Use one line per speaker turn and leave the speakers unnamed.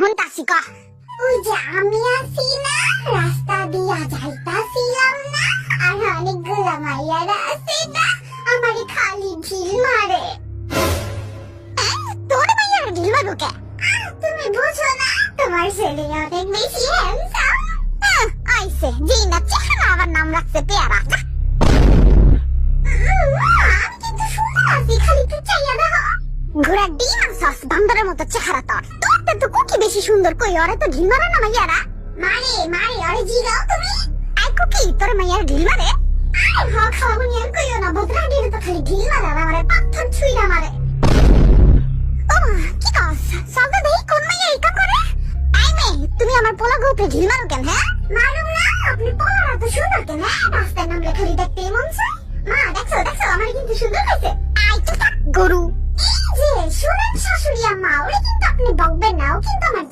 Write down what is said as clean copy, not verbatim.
শুনতাছি ক। ওই যে আমি আছি না, রাস্তা দিয়া যাইতাছিলাম না, আর অনেকগুলা মাইয়ারা আছে না, আমারে খালি ঢিল মারে। তোর মাইয়ারা ঢিল মারো কে? তুমি বুঝো না, তোমার ছেলে অনেক বেশি হ্যান্ডসাম। আইছে যেই না চেহারা আবার নাম রাখছে পেয়ারা। আমি কিন্তু সুন্দর আছি, খালি তুই চাইয়া দেখো। ঘোড়া ডিম সস বান্দরের মতো চেহারা তোর। তোর তো কুকি বেশি সুন্দর, কই ওরে তো ঢিল মারে না মাইয়ারা। মারে মারে ওরে জিগাও তুমি। আই কুকি তোর মাইয়ার ঢিল মারে? আরে হ খাওনি আর কইও না, বদরা দিলে তো খালি ঢিল মারে আর আমারে পাথর ছুঁইরা মারে। ও মা কি কস? সলদা দেই কোন মাইয়া এই কাম করে? আই মে তুমি আমার পোলা গোপে ঢিল মারো কেন? হ্যাঁ মারুম না, আপনি পোলারা তো সুন্দর কেন? রাস্তায় নামলে খালি দেখতে মন চায়। মা দেখছো দেখছো আমার কিন্তু সুন্দর হয়েছে। আই তো গরু। এই যে শুনেন শাশুড়ি আম্মা, ওরে কিন্তু আপনি বকবেন না, ও কিন্তু আমার